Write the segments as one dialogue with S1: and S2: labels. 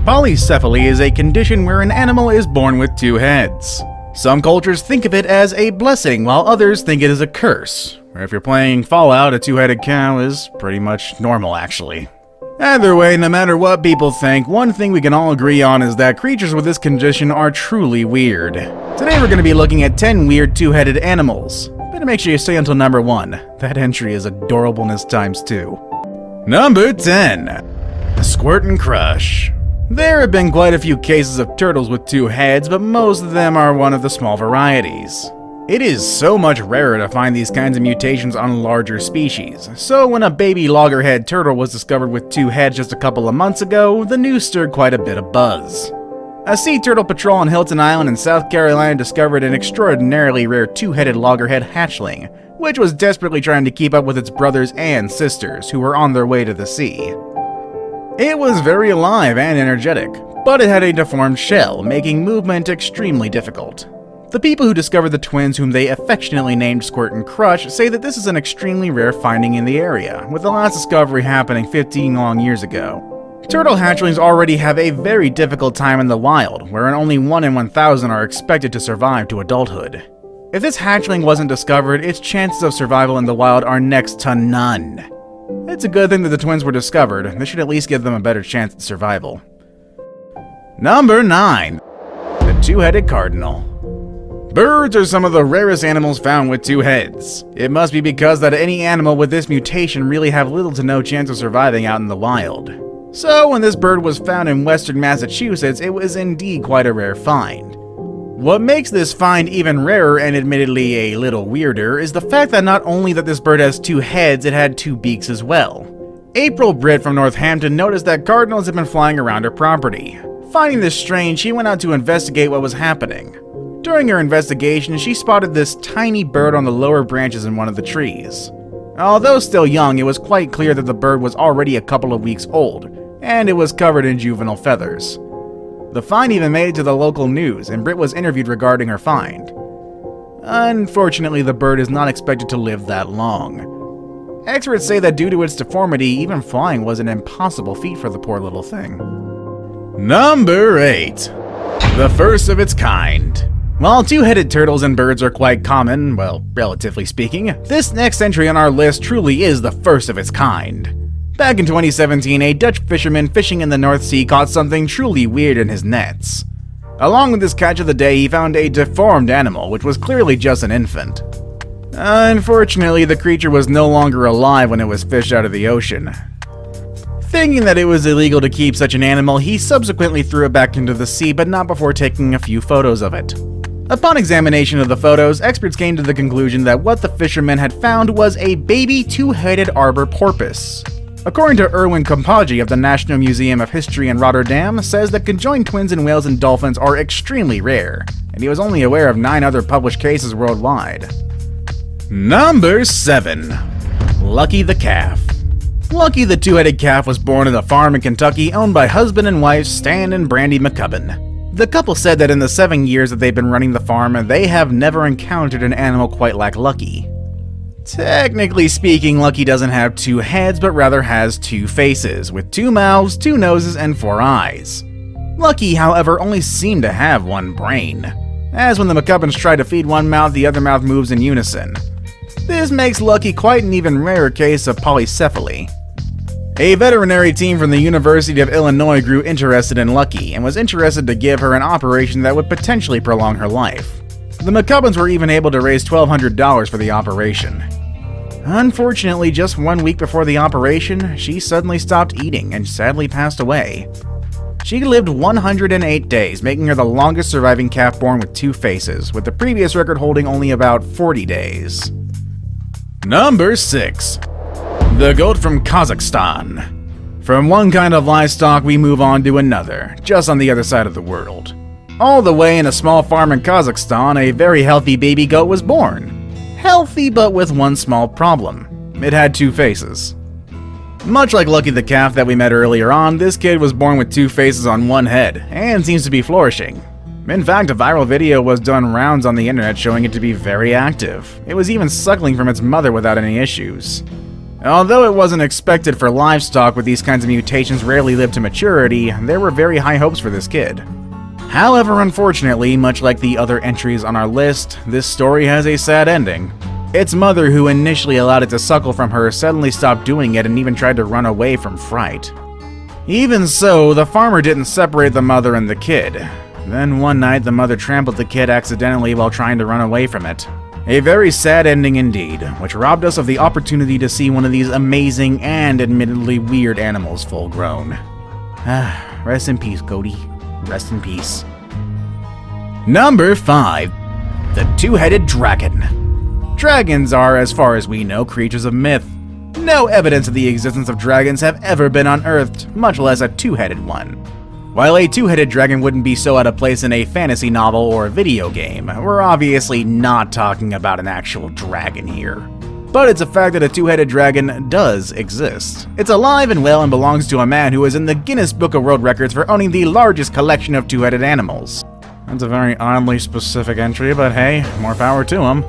S1: Polycephaly is a condition where an animal is born with two heads. Some cultures think of it as a blessing, while others think it is a curse. Or if you're playing Fallout, a two-headed cow is pretty much normal, actually. Either way, no matter what people think, one thing we can all agree on is that creatures with this condition are truly weird. Today we're going to be looking at 10 weird two-headed animals. Better make sure you stay until number 1. That entry is adorableness times 2. Number 10. Squirt and Crush. There have been quite a few cases of turtles with two heads, but most of them are one of the small varieties. It is so much rarer to find these kinds of mutations on larger species, so when a baby loggerhead turtle was discovered with two heads just a couple of months ago, the news stirred quite a bit of buzz. A sea turtle patrol on Hilton Island in South Carolina discovered an extraordinarily rare two-headed loggerhead hatchling, which was desperately trying to keep up with its brothers and sisters, who were on their way to the sea. It was very alive and energetic, but it had a deformed shell, making movement extremely difficult. The people who discovered the twins, whom they affectionately named Squirt and Crush, say that this is an extremely rare finding in the area, with the last discovery happening 15 long years ago. Turtle hatchlings already have a very difficult time in the wild, where only 1 in 1,000 are expected to survive to adulthood. If this hatchling wasn't discovered, its chances of survival in the wild are next to none. It's a good thing that the twins were discovered. This should at least give them a better chance at survival. Number 9. The two-headed Cardinal. Birds are some of the rarest animals found with two heads. It must be because that any animal with this mutation really have little to no chance of surviving out in the wild. So when this bird was found in western Massachusetts, it was indeed quite a rare find. What makes this find even rarer and admittedly a little weirder is the fact that not only that this bird has two heads, it had two beaks as well. April Britt from Northampton noticed that cardinals had been flying around her property. Finding this strange, she went out to investigate what was happening. During her investigation, she spotted this tiny bird on the lower branches in one of the trees. Although still young, it was quite clear that the bird was already a couple of weeks old, and it was covered in juvenile feathers. The find even made it to the local news, and Britt was interviewed regarding her find. Unfortunately, the bird is not expected to live that long. Experts say that due to its deformity, even flying was an impossible feat for the poor little thing. Number 8. The first of its kind. While two-headed turtles and birds are quite common, well, relatively speaking, this next entry on our list truly is the first of its kind. Back in 2017, a Dutch fisherman fishing in the North Sea caught something truly weird in his nets. Along with his catch of the day, he found a deformed animal, which was clearly just an infant. Unfortunately, the creature was no longer alive when it was fished out of the ocean. Thinking that it was illegal to keep such an animal, he subsequently threw it back into the sea, but not before taking a few photos of it. Upon examination of the photos, experts came to the conclusion that what the fisherman had found was a baby two-headed arbor porpoise. According to Erwin Kompagi of the National Museum of History in Rotterdam, says that conjoined twins in whales and dolphins are extremely rare, and he was only aware of 9 other published cases worldwide. Number 7. Lucky the Calf. Lucky the two-headed calf was born at a farm in Kentucky owned by husband and wife Stan and Brandy McCubbin. The couple said that in the 7 years that they've been running the farm, they have never encountered an animal quite like Lucky. Technically speaking, Lucky doesn't have 2 heads, but rather has 2 faces, with 2 mouths, 2 noses, and 4 eyes. Lucky, however, only seemed to have 1 brain, as when the McCubbins try to feed one mouth, the other mouth moves in unison. This makes Lucky quite an even rarer case of polycephaly. A veterinary team from the University of Illinois grew interested in Lucky, and was interested to give her an operation that would potentially prolong her life. The McCubbins were even able to raise $1,200 for the operation. Unfortunately, just 1 week before the operation, she suddenly stopped eating and sadly passed away. She lived 108 days, making her the longest surviving calf born with 2 faces, with the previous record holding only about 40 days. Number 6. The goat from Kazakhstan. From one kind of livestock, we move on to another, just on the other side of the world. All the way in a small farm in Kazakhstan, a very healthy baby goat was born. Healthy, but with one small problem. It had 2 faces. Much like Lucky the calf that we met earlier on, this kid was born with 2 faces on 1 head, and seems to be flourishing. In fact, a viral video was done rounds on the internet showing it to be very active. It was even suckling from its mother without any issues. Although it wasn't expected for livestock with these kinds of mutations rarely live to maturity, there were very high hopes for this kid. However, unfortunately, much like the other entries on our list, this story has a sad ending. Its mother, who initially allowed it to suckle from her, suddenly stopped doing it and even tried to run away from fright. Even so, the farmer didn't separate the mother and the kid. Then one night, the mother trampled the kid accidentally while trying to run away from it. A very sad ending indeed, which robbed us of the opportunity to see one of these amazing and admittedly weird animals full grown. Rest in peace, Cody. Rest in peace. Number 5. The Two-Headed Dragon. Dragons are, as far as we know, creatures of myth. No evidence of the existence of dragons have ever been unearthed, much less a two-headed one. While a two-headed dragon wouldn't be so out of place in a fantasy novel or a video game, we're obviously not talking about an actual dragon here. But it's a fact that a two-headed dragon does exist. It's alive and well and belongs to a man who is in the Guinness Book of World Records for owning the largest collection of two-headed animals. That's a very oddly specific entry, but hey, more power to him.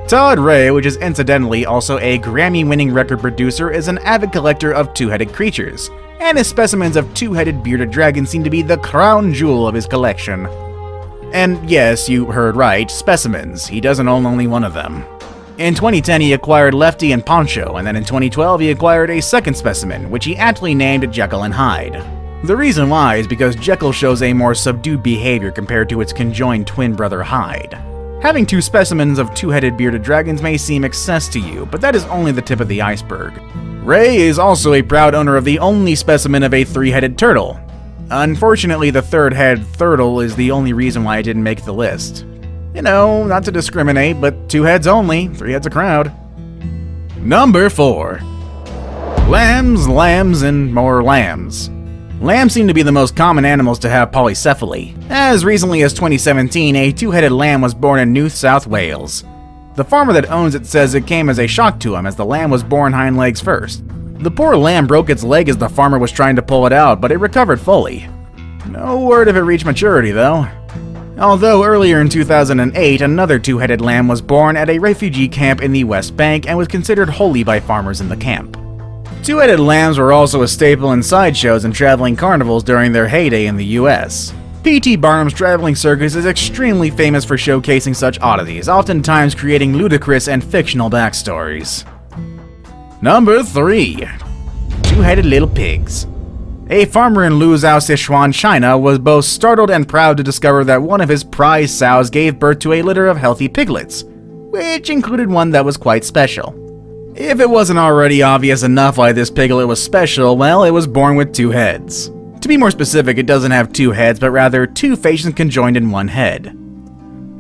S1: Todd Ray, which is incidentally also a Grammy-winning record producer, is an avid collector of two-headed creatures, and his specimens of two-headed bearded dragons seem to be the crown jewel of his collection. And yes, you heard right, specimens. He doesn't own only one of them. In 2010, he acquired Lefty and Poncho, and then in 2012, he acquired a second specimen, which he aptly named Jekyll and Hyde. The reason why is because Jekyll shows a more subdued behavior compared to its conjoined twin brother Hyde. Having two specimens of two-headed bearded dragons may seem excess to you, but that is only the tip of the iceberg. Ray is also a proud owner of the only specimen of a three-headed turtle. Unfortunately, the third-head turtle is the only reason why it didn't make the list. You know, not to discriminate, but two heads only, three heads a crowd. Number 4. Lambs, and more lambs. Lambs seem to be the most common animals to have polycephaly. As recently as 2017, a two-headed lamb was born in New South Wales. The farmer that owns it says it came as a shock to him as the lamb was born hind legs first. The poor lamb broke its leg as the farmer was trying to pull it out, but it recovered fully. No word if it reached maturity though. Although earlier in 2008, another two-headed lamb was born at a refugee camp in the West Bank and was considered holy by farmers in the camp. Two-headed lambs were also a staple in sideshows and traveling carnivals during their heyday in the US. P.T. Barnum's Traveling Circus is extremely famous for showcasing such oddities, oftentimes creating ludicrous and fictional backstories. Number 3. Two-headed little pigs. A farmer in Luzhou, Sichuan, China was both startled and proud to discover that one of his prize sows gave birth to a litter of healthy piglets, which included one that was quite special. If it wasn't already obvious enough why this piglet was special, well, it was born with two heads. To be more specific, it doesn't have two heads, but rather two faces conjoined in one head.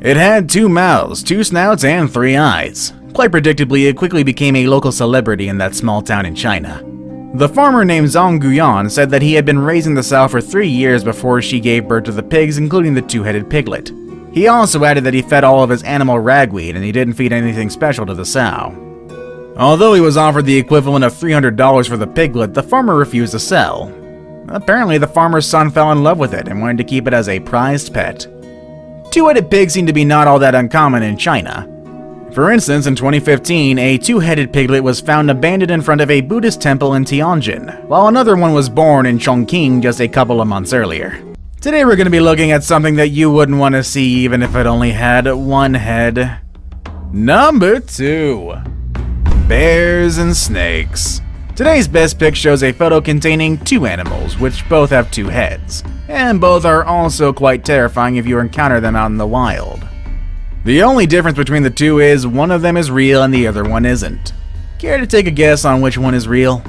S1: It had two mouths, two snouts, and three eyes. Quite predictably, it quickly became a local celebrity in that small town in China. The farmer named Zhang Guyan said that he had been raising the sow for 3 years before she gave birth to the pigs, including the two-headed piglet. He also added that he fed all of his animal ragweed and he didn't feed anything special to the sow. Although he was offered the equivalent of $300 for the piglet, the farmer refused to sell. Apparently, the farmer's son fell in love with it and wanted to keep it as a prized pet. Two-headed pigs seem to be not all that uncommon in China. For instance, in 2015, a two-headed piglet was found abandoned in front of a Buddhist temple in Tianjin, while another one was born in Chongqing just a couple of months earlier. Today we're going to be looking at something that you wouldn't want to see even if it only had one head. Number 2. Bears and snakes. Today's best pick shows a photo containing two animals, which both have two heads, and both are also quite terrifying if you encounter them out in the wild. The only difference between the two is one of them is real and the other one isn't. Care to take a guess on which one is real?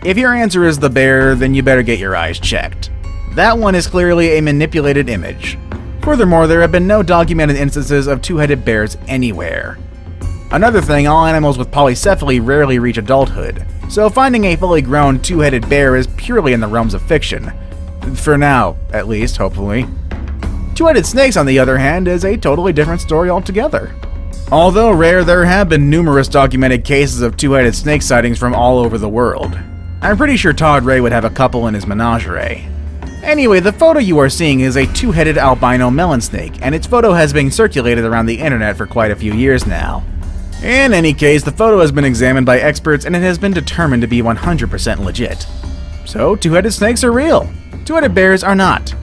S1: If your answer is the bear, then you better get your eyes checked. That one is clearly a manipulated image. Furthermore, there have been no documented instances of two-headed bears anywhere. Another thing, all animals with polycephaly rarely reach adulthood, so finding a fully grown two-headed bear is purely in the realms of fiction. For now, at least, hopefully. Two-headed snakes, on the other hand, is a totally different story altogether. Although rare, there have been numerous documented cases of two-headed snake sightings from all over the world. I'm pretty sure Todd Ray would have a couple in his menagerie. Anyway, the photo you are seeing is a two-headed albino melon snake, and its photo has been circulated around the internet for quite a few years now. In any case, the photo has been examined by experts and it has been determined to be 100% legit. So, two-headed snakes are real. Two-headed bears are not.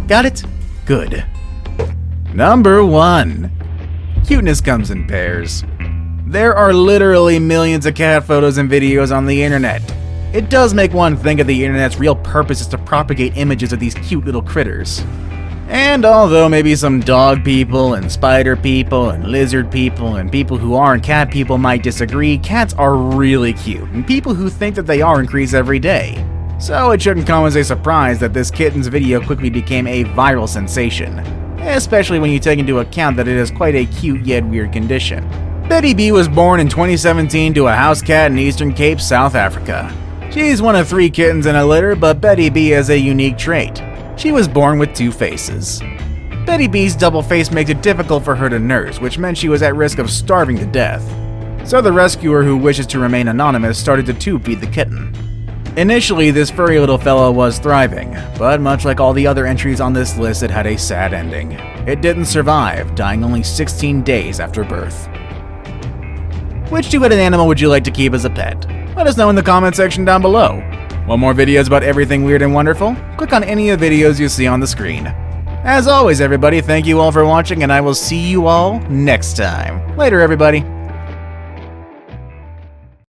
S1: Got it? Good. Number 1. Cuteness comes in pairs. There are literally millions of cat photos and videos on the internet. It does make one think of the internet's real purpose is to propagate images of these cute little critters. And although maybe some dog people and spider people and lizard people and people who aren't cat people might disagree, cats are really cute, and people who think that they are increase every day. So it shouldn't come as a surprise that this kitten's video quickly became a viral sensation, especially when you take into account that it is quite a cute yet weird condition. Betty B was born in 2017 to a house cat in Eastern Cape, South Africa. She's one of 3 kittens in a litter, but Betty B has a unique trait. She was born with 2 faces. Betty B's double face makes it difficult for her to nurse, which meant she was at risk of starving to death. So the rescuer, who wishes to remain anonymous, started to tube feed the kitten. Initially, this furry little fella was thriving, but much like all the other entries on this list, it had a sad ending. It didn't survive, dying only 16 days after birth. Which two-headed animal would you like to keep as a pet? Let us know in the comment section down below. Want more videos about everything weird and wonderful? Click on any of the videos you see on the screen. As always, everybody, thank you all for watching, and I will see you all next time. Later, everybody.